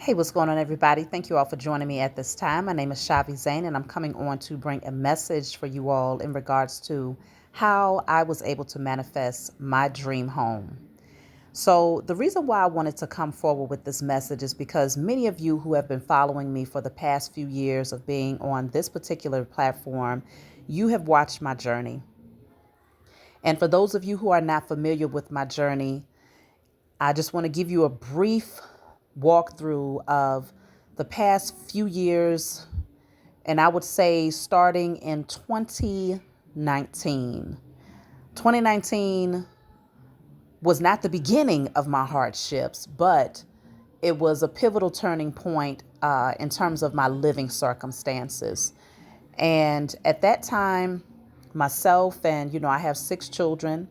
Hey, what's going on, everybody? Thank you all for joining me at this time. My name is Shavi Zane, and I'm coming on to bring a message for you all in regards to how I was able to manifest my dream home. So, the reason why I wanted to come forward with this message is because many of you who have been following me for the past few years of being on this particular platform, you have watched my journey. And for those of you who are not familiar with my journey, I just want to give you a brief walkthrough of the past few years, and I would say starting in 2019. 2019 was not the beginning of my hardships, but it was a pivotal turning point in terms of my living circumstances. And at that time, myself and, I have 6 children.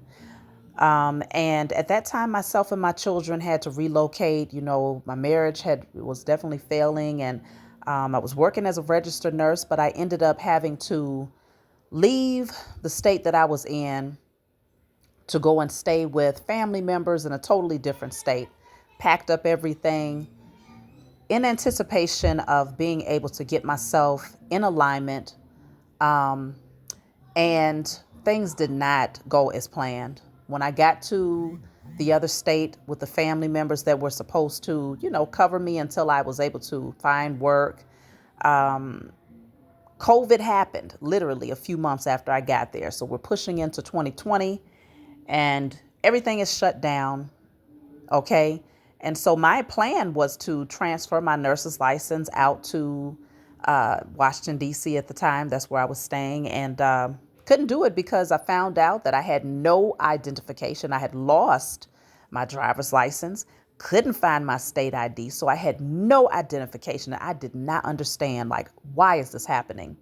And at that time, myself and my children had to relocate. My marriage was definitely failing, and I was working as a registered nurse, but I ended up having to leave the state that I was in to go and stay with family members in a totally different state. Packed up everything in anticipation of being able to get myself in alignment, and things did not go as planned. When I got to the other state with the family members that were supposed to, cover me until I was able to find work, COVID happened literally a few months after I got there. So we're pushing into 2020 and everything is shut down. Okay. And so my plan was to transfer my nurse's license out to Washington, D.C. at the time. That's where I was staying. And couldn't do it because I found out that I had no identification. I had lost my driver's license, couldn't find my state ID. So I had no identification. I did not understand, like, why is this happening?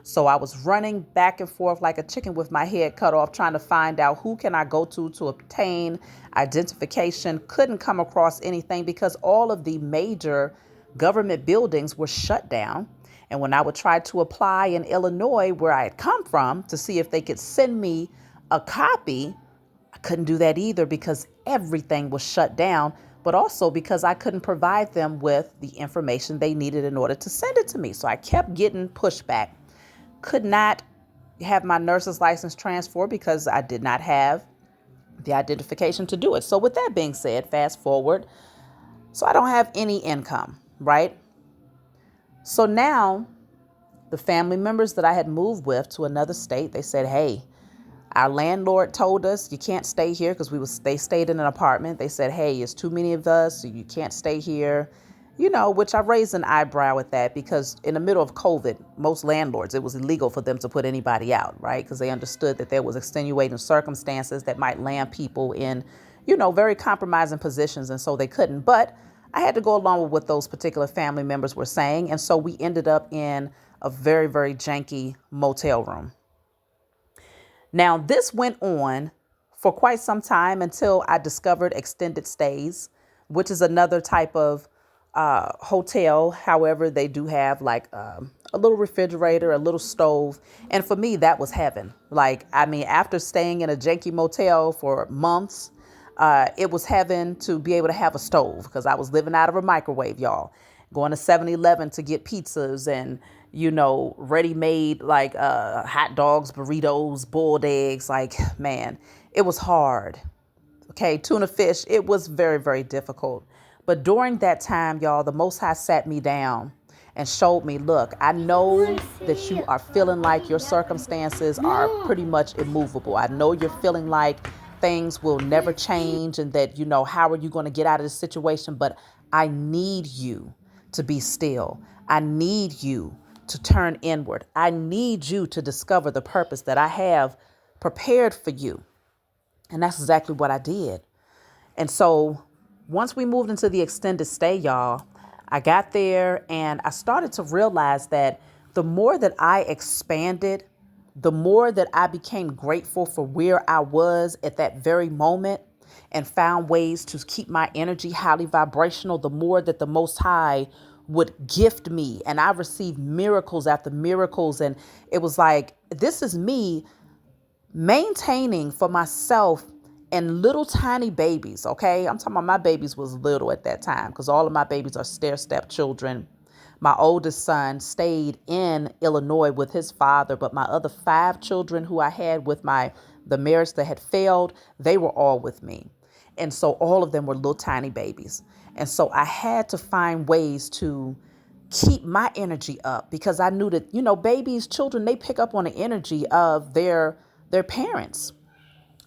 So I was running back and forth like a chicken with my head cut off, trying to find out who can I go to obtain identification. Couldn't come across anything because all of the major government buildings were shut down. And when I would try to apply in Illinois, where I had come from, to see if they could send me a copy, I couldn't do that either because everything was shut down, but also because I couldn't provide them with the information they needed in order to send it to me. So I kept getting pushback. Could not have my nurse's license transferred because I did not have the identification to do it. So with that being said, fast forward. So I don't have any income, right? So now the family members that I had moved with to another state, they said, hey, our landlord told us you can't stay here because they stayed in an apartment. They said, hey, it's too many of us, so you can't stay here. Which I raised an eyebrow at that because in the middle of COVID, most landlords, it was illegal for them to put anybody out, right? Because they understood that there was extenuating circumstances that might land people in, very compromising positions. And so they couldn't. But I had to go along with what those particular family members were saying. And so we ended up in a very, very janky motel room. Now, this went on for quite some time until I discovered extended stays, which is another type of hotel. However, they do have like a little refrigerator, a little stove. And for me, that was heaven. After staying in a janky motel for months, it was heaven to be able to have a stove because I was living out of a microwave, y'all. Going to 7-Eleven to get pizzas and, ready-made hot dogs, burritos, boiled eggs. Man, it was hard. Okay, tuna fish, it was very, very difficult. But during that time, y'all, the Most High sat me down and showed me, look, I know that you are feeling like your circumstances are pretty much immovable. I know you're feeling like things will never change and that, how are you going to get out of this situation? But I need you to be still. I need you to turn inward. I need you to discover the purpose that I have prepared for you. And that's exactly what I did. And so once we moved into the extended stay, y'all, I got there and I started to realize that the more that I expanded, the more that I became grateful for where I was at that very moment and found ways to keep my energy highly vibrational, the more that the Most High would gift me. And I received miracles after miracles. And it was like, this is me maintaining for myself and little tiny babies. Okay. I'm talking about my babies was little at that time because all of my babies are stair-step children. My oldest son stayed in Illinois with his father, but my other 5 children who I had with the marriage that had failed, they were all with me. And so all of them were little tiny babies. And so I had to find ways to keep my energy up because I knew that, babies, children, they pick up on the energy of their parents.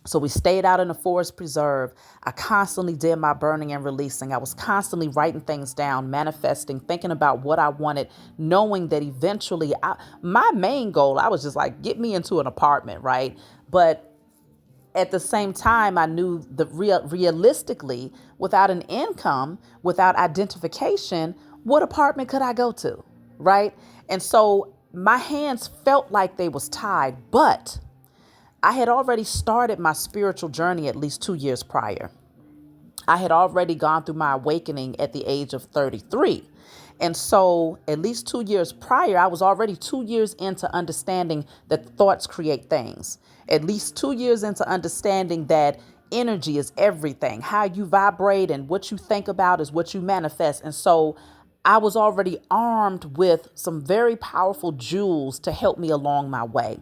So we stayed out in the forest preserve. I constantly did my burning and releasing. I was constantly writing things down, manifesting, thinking about what I wanted, knowing that eventually my main goal, I was just like, get me into an apartment, right? But at the same time, I knew that realistically, without an income, without identification, what apartment could I go to, right? And so my hands felt like they was tied, but I had already started my spiritual journey at least 2 years prior. I had already gone through my awakening at the age of 33. And so at least 2 years prior, I was already 2 years into understanding that thoughts create things. At least 2 years into understanding that energy is everything. How you vibrate and what you think about is what you manifest. And so I was already armed with some very powerful jewels to help me along my way.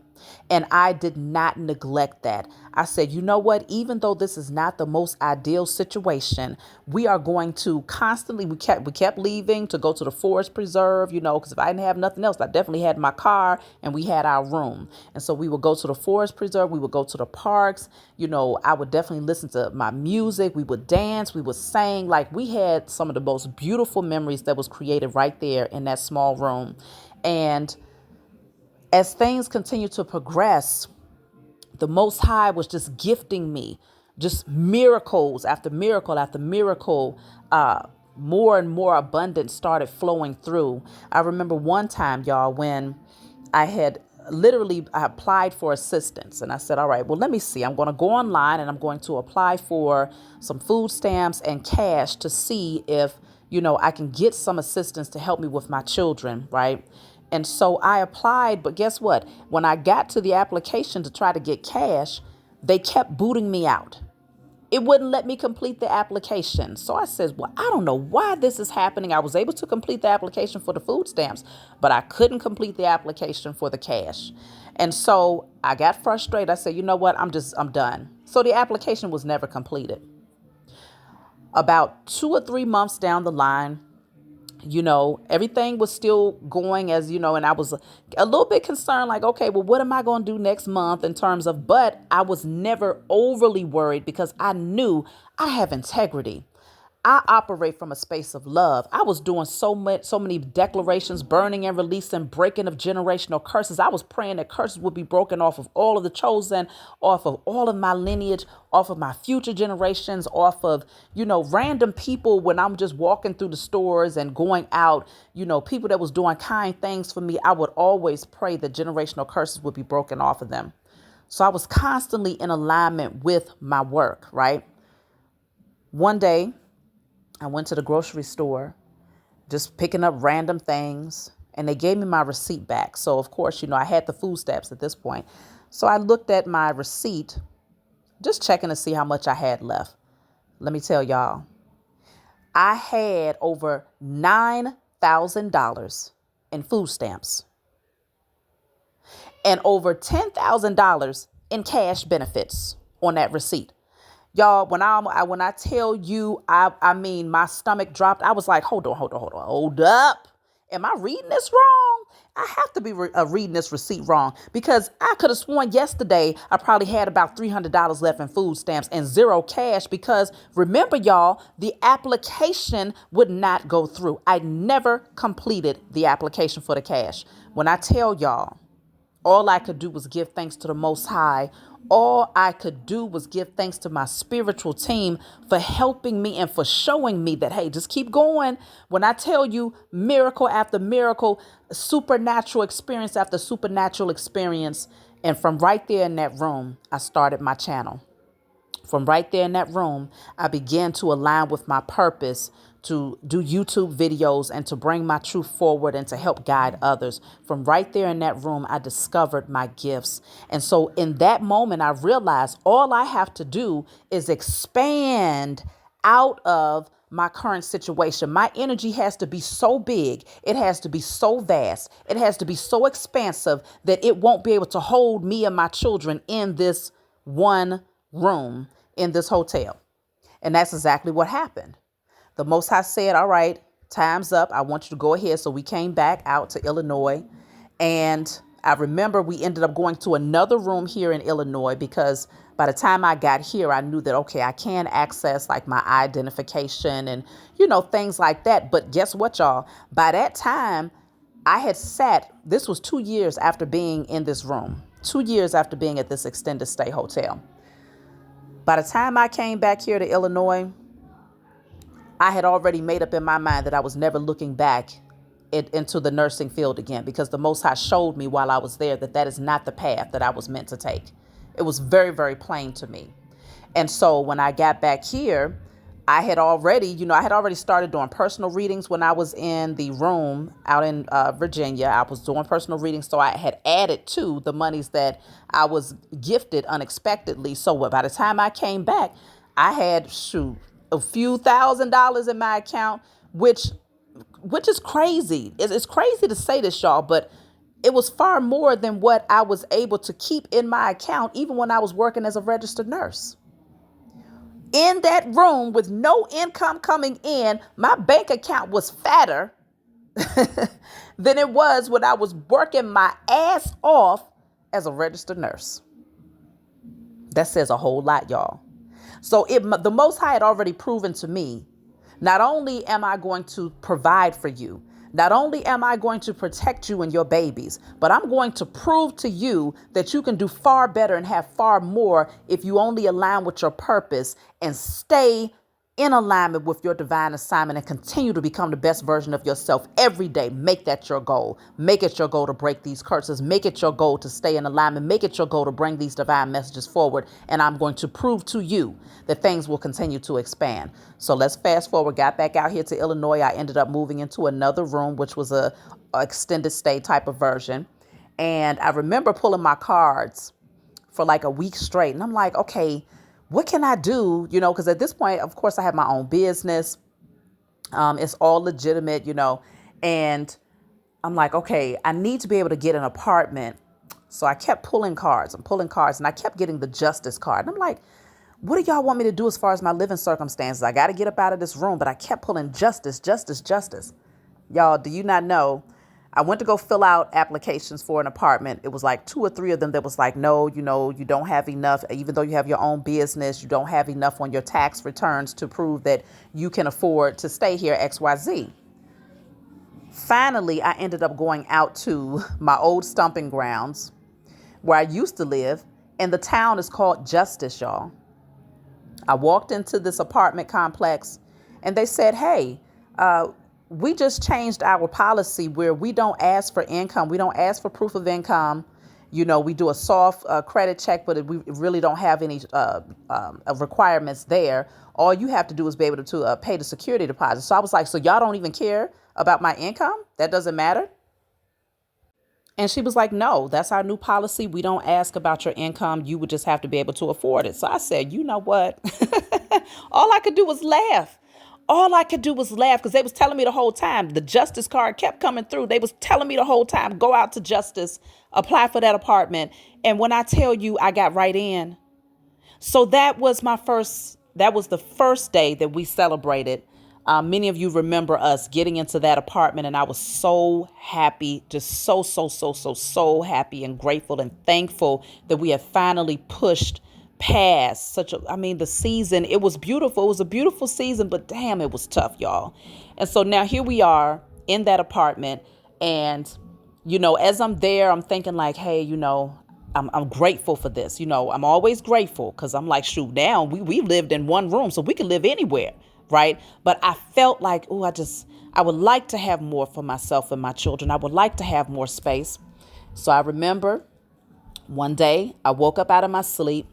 And I did not neglect that. I said, you know what? Even though this is not the most ideal situation, we are going to constantly, we kept leaving to go to the forest preserve, because if I didn't have nothing else, I definitely had my car and we had our room. And so we would go to the forest preserve. We would go to the parks. I would definitely listen to my music. We would dance. We would sing. Like we had some of the most beautiful memories that was created right there in that small room. And as things continue to progress, the Most High was just gifting me just miracles after miracle after miracle. More and more abundance started flowing through. I remember one time, y'all, when I had I applied for assistance and I said, all right, well, let me see. I'm going to go online and I'm going to apply for some food stamps and cash to see if, I can get some assistance to help me with my children. Right. And so I applied, but guess what? When I got to the application to try to get cash, they kept booting me out. It wouldn't let me complete the application. So I said, well, I don't know why this is happening. I was able to complete the application for the food stamps, but I couldn't complete the application for the cash. And so I got frustrated. I said, you know what? I'm done. So the application was never completed. About 2 or 3 months down the line, everything was still going as, and I was a little bit concerned, like, okay, well, what am I going to do next month in terms of, but I was never overly worried because I knew I have integrity. I operate from a space of love. I was doing so many declarations, burning and releasing, breaking of generational curses. I was praying that curses would be broken off of all of the chosen, off of all of my lineage, off of my future generations, off of, random people when I'm just walking through the stores and going out, people that was doing kind things for me. I would always pray that generational curses would be broken off of them. So I was constantly in alignment with my work, right? One day, I went to the grocery store, just picking up random things, and they gave me my receipt back. So, of course, I had the food stamps at this point. So I looked at my receipt, just checking to see how much I had left. Let me tell y'all, I had over $9,000 in food stamps and over $10,000 in cash benefits on that receipt. Y'all, when I tell you, I mean, my stomach dropped. I was like, hold up. Am I reading this wrong? I have to be reading this receipt wrong because I could have sworn yesterday I probably had about $300 left in food stamps and zero cash because remember, y'all, the application would not go through. I never completed the application for the cash. When I tell y'all, all I could do was give thanks to the Most High. All I could do was give thanks to my spiritual team for helping me and for showing me that, hey, just keep going. When I tell you miracle after miracle, supernatural experience after supernatural experience. And from right there in that room, I started my channel. From right there in that room, I began to align with my purpose to do YouTube videos and to bring my truth forward and to help guide others. From right there in that room, I discovered my gifts. And so in that moment, I realized all I have to do is expand out of my current situation. My energy has to be so big. It has to be so vast. It has to be so expansive that it won't be able to hold me and my children in this one room in this hotel. And that's exactly what happened. The Most High said, all right, time's up. I want you to go ahead. So we came back out to Illinois. And I remember we ended up going to another room here in Illinois because by the time I got here, I knew that, okay, I can access like my identification and, things like that. But guess what, y'all? By that time, I had this was 2 years after being in this room, 2 years after being at this extended stay hotel. By the time I came back here to Illinois, I had already made up in my mind that I was never looking back into the nursing field again, because the Most High showed me while I was there that is not the path that I was meant to take. It was very, very plain to me. And so when I got back here, I had already started doing personal readings when I was in the room out in Virginia. I was doing personal readings. So I had added to the monies that I was gifted unexpectedly. So by the time I came back, I had a few $1,000s in my account, which is crazy. It's crazy to say this, y'all, but it was far more than what I was able to keep in my account, even when I was working as a registered nurse. In that room with no income coming in, my bank account was fatter than it was when I was working my ass off as a registered nurse. That says a whole lot, y'all. So the Most High had already proven to me, not only am I going to provide for you, not only am I going to protect you and your babies, but I'm going to prove to you that you can do far better and have far more if you only align with your purpose and stay in alignment with your divine assignment and continue to become the best version of yourself every day. Make that your goal. Make it your goal to break these curses. Make it your goal to stay in alignment. Make it your goal to bring these divine messages forward. And I'm going to prove to you that things will continue to expand. So let's fast forward. Got back out here to Illinois. I ended up moving into another room, which was a extended stay type of version. And I remember pulling my cards for like a week straight. And I'm like, okay, what can I do? Because at this point, of course, I have my own business. It's all legitimate, and I'm like, okay, I need to be able to get an apartment. So I kept pulling cards and I kept getting the justice card. And I'm like, what do y'all want me to do as far as my living circumstances? I got to get up out of this room, but I kept pulling justice, justice, justice. Y'all, do you not know? I went to go fill out applications for an apartment. It was like 2 or 3 of them that was like, no, you don't have enough. Even though you have your own business, you don't have enough on your tax returns to prove that you can afford to stay here, XYZ. Finally, I ended up going out to my old stomping grounds where I used to live. And the town is called Justice, y'all. I walked into this apartment complex and they said, hey, we just changed our policy where we don't ask for income. We don't ask for proof of income. We do a soft credit check, but we really don't have any requirements there. All you have to do is be able to pay the security deposit. So I was like, so y'all don't even care about my income? That doesn't matter? And she was like, no, that's our new policy. We don't ask about your income. You would just have to be able to afford it. So I said, you know what? All I could do was laugh. Because they was telling me the whole time. The justice card kept coming through. They was telling me the whole time, go out to Justice, apply for that apartment. And when I tell you, I got right in. So that was the first day that we celebrated. Many of you remember us getting into that apartment, and I was so happy, just so happy and grateful and thankful that we have finally pushed past the season. It was beautiful. It was a beautiful season, but damn, it was tough, y'all. And so now here we are in that apartment. And, as I'm there, I'm thinking like, hey, I'm grateful for this. I'm always grateful because I'm like, shoot, now we lived in one room, so we can live anywhere. Right. But I felt like, I would like to have more for myself and my children. I would like to have more space. So I remember one day I woke up out of my sleep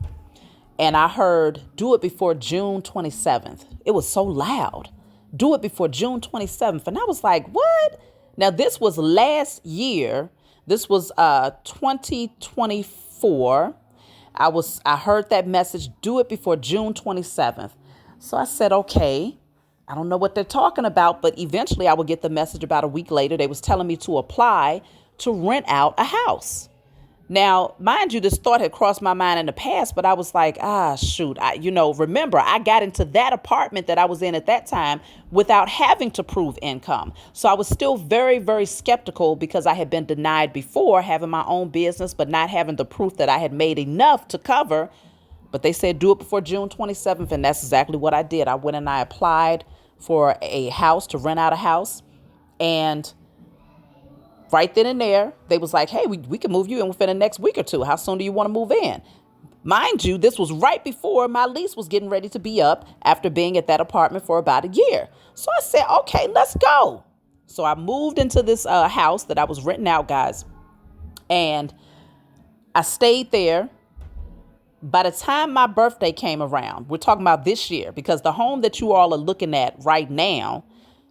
and I heard, do it before June 27th. It was so loud. Do it before June 27th. And I was like, what? Now, this was last year. This was 2024. I heard that message, do it before June 27th. So I said, okay, I don't know what they're talking about, but eventually I would get the message about a week later. They was telling me to apply to rent out a house. Now, mind you, this thought had crossed my mind in the past, but I was like, shoot, remember, I got into that apartment that I was in at that time without having to prove income. So I was still very, very skeptical because I had been denied before having my own business, but not having the proof that I had made enough to cover. But they said, do it before June 27th. And that's exactly what I did. I went and I applied for a house, to rent out a house. And right then and there, they was like, hey, we can move you in within the next week or two. How soon do you want to move in? Mind you, this was right before my lease was getting ready to be up after being at that apartment for about a year. So I said, okay, let's go. So I moved into this house that I was renting out, guys. And I stayed there. By the time my birthday came around, we're talking about this year, because the home that you all are looking at right now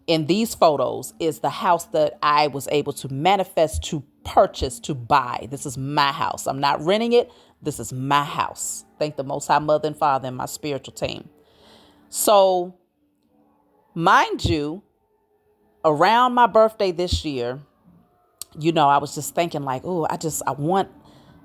in these photos is the house that I was able to manifest, to purchase, to buy. This is my house. I'm not renting it. This is my house. Thank the Most High Mother and Father and my spiritual team. So, mind you, around my birthday this year, I was just thinking like, I want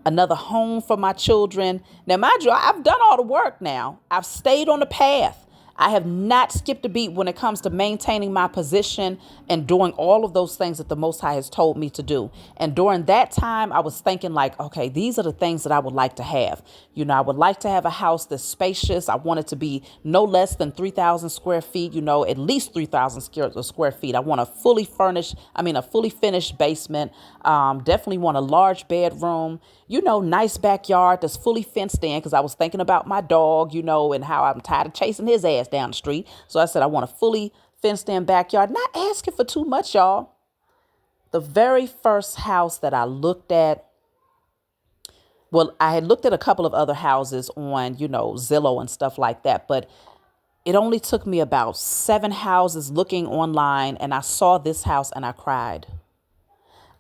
another home for my children. Now, mind you, I've done all the work now. I've stayed on the path. I have not skipped a beat when it comes to maintaining my position and doing all of those things that the Most High has told me to do. And during that time, I was thinking like, okay, these are the things that I would like to have. I would like to have a house that's spacious. I want it to be no less than 3,000 square feet, at least 3,000 square feet. I want a fully finished basement. Definitely want a large bedroom, nice backyard that's fully fenced in, because I was thinking about my dog, and how I'm tired of chasing his ass down the street. So I said, I want a fully fenced in backyard, not asking for too much, y'all. The very first house that I looked at, well, I had looked at a couple of other houses on, Zillow and stuff like that, but it only took me about 7 houses looking online, and I saw this house and I cried.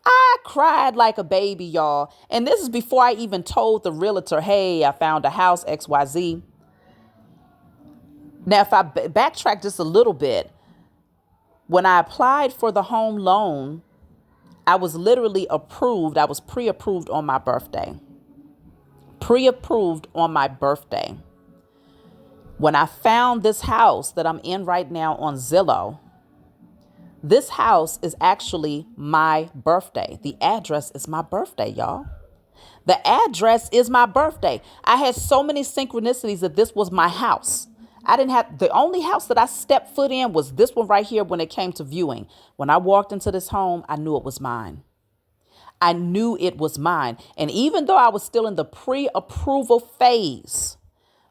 I cried like a baby, y'all. And this is before I even told the realtor, hey, I found a house, XYZ. Now, if I backtrack just a little bit, when I applied for the home loan, I was literally approved. I was pre-approved on my birthday. Pre-approved on my birthday. When I found this house that I'm in right now on Zillow, this house is actually my birthday. The address is my birthday, y'all. The address is my birthday. I had so many synchronicities that this was my house. The only house that I stepped foot in was this one right here when it came to viewing. When I walked into this home, I knew it was mine. I knew it was mine. And even though I was still in the pre-approval phase,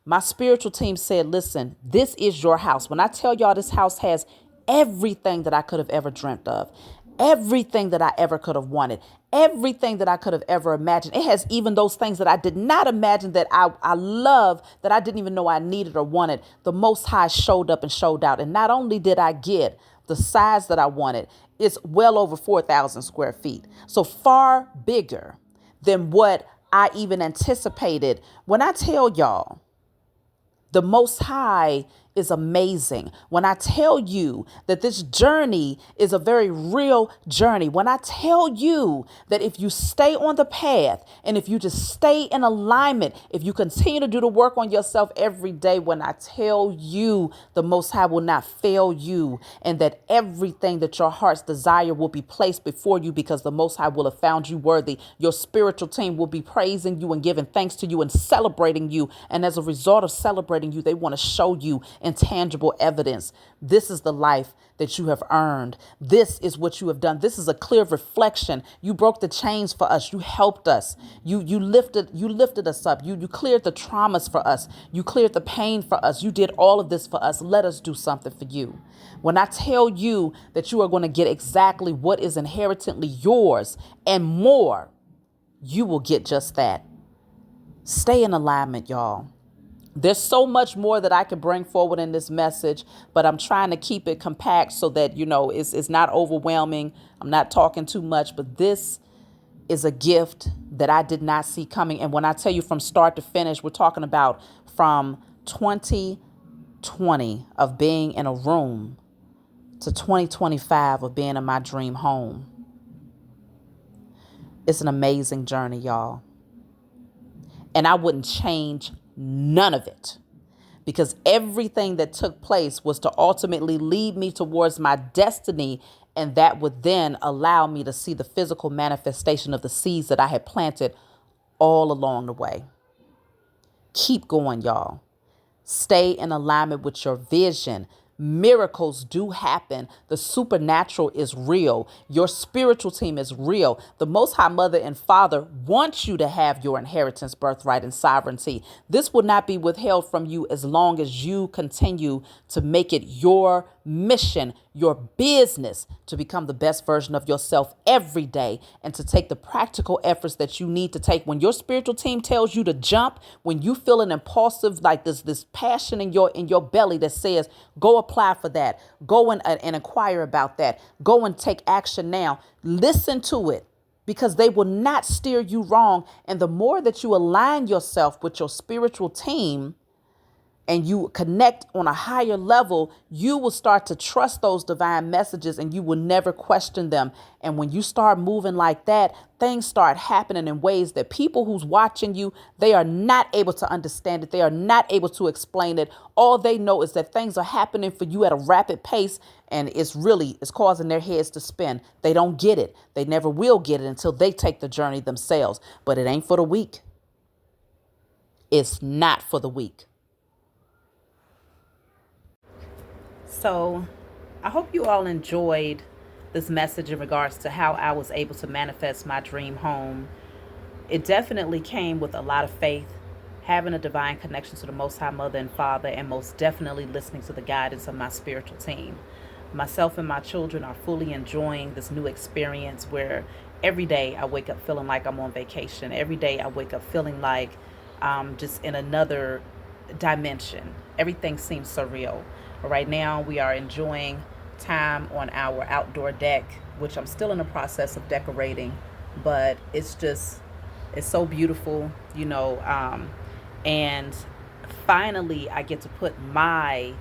my spiritual team said, listen, this is your house. When I tell y'all this house has everything that I could have ever dreamt of, everything that I ever could have wanted, everything that I could have ever imagined. It has even those things that I did not imagine that I love, that I didn't even know I needed or wanted. The Most High showed up and showed out. And not only did I get the size that I wanted, it's well over 4,000 square feet. So far bigger than what I even anticipated. When I tell y'all, the Most High is amazing. When I tell you that this journey is a very real journey, when I tell you that if you stay on the path and if you just stay in alignment, if you continue to do the work on yourself every day, when I tell you the Most High will not fail you, and that everything that your heart's desire will be placed before you, because the Most High will have found you worthy. Your spiritual team will be praising you and giving thanks to you and celebrating you. And as a result of celebrating you, they want to show you intangible evidence. This is the life that you have earned. This is what you have done. This is a clear reflection. You broke the chains for us. You helped us. You lifted us up. You cleared the traumas for us. You cleared the pain for us. You did all of this for us. Let us do something for you. When I tell you that you are going to get exactly what is inherently yours and more, you will get just that. Stay in alignment, y'all. There's so much more that I could bring forward in this message, but I'm trying to keep it compact so that, it's not overwhelming. I'm not talking too much, but this is a gift that I did not see coming. And when I tell you from start to finish, we're talking about from 2020 of being in a room to 2025 of being in my dream home. It's an amazing journey, y'all. And I wouldn't change none of it, because everything that took place was to ultimately lead me towards my destiny. And that would then allow me to see the physical manifestation of the seeds that I had planted all along the way. Keep going, y'all. Stay in alignment with your vision. Miracles do happen. The supernatural is real. Your spiritual team is real. The Most High Mother and Father want you to have your inheritance, birthright, and sovereignty. This will not be withheld from you as long as you continue to make it your mission, your business, to become the best version of yourself every day, and to take the practical efforts that you need to take. When your spiritual team tells you to jump, when you feel an impulsive, like this passion in your belly that says, go apply for that, go and inquire about that, go and take action now, listen to it, because they will not steer you wrong. And the more that you align yourself with your spiritual team and you connect on a higher level, you will start to trust those divine messages and you will never question them. And when you start moving like that, things start happening in ways that people who's watching you, they are not able to understand it. They are not able to explain it. All they know is that things are happening for you at a rapid pace, and it's causing their heads to spin. They don't get it. They never will get it until they take the journey themselves. But it ain't for the weak. It's not for the weak. So I hope you all enjoyed this message in regards to how I was able to manifest my dream home. It definitely came with a lot of faith, having a divine connection to the Most High Mother and Father, and most definitely listening to the guidance of my spiritual team. Myself and my children are fully enjoying this new experience where every day I wake up feeling like I'm on vacation. Every day I wake up feeling like I'm just in another dimension. Everything seems surreal. Right now we are enjoying time on our outdoor deck, which I'm still in the process of decorating, but it's so beautiful, and finally I get to put my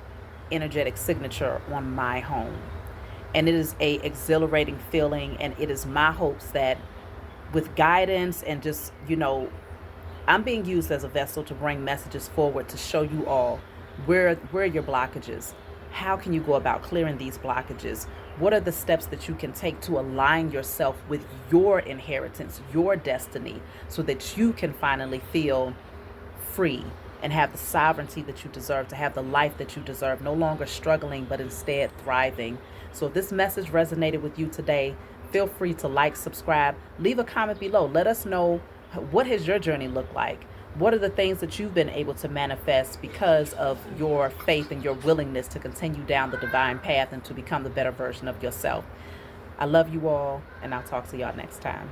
energetic signature on my home. And it is a exhilarating feeling, and it is my hopes that with guidance and just, I'm being used as a vessel to bring messages forward to show you all where are your blockages. How can you go about clearing these blockages? What are the steps that you can take to align yourself with your inheritance, your destiny, so that you can finally feel free and have the sovereignty that you deserve, to have the life that you deserve, no longer struggling, but instead thriving. So if this message resonated with you today, feel free to like, subscribe, leave a comment below. Let us know, what has your journey looked like? What are the things that you've been able to manifest because of your faith and your willingness to continue down the divine path and to become the better version of yourself? I love you all, and I'll talk to y'all next time.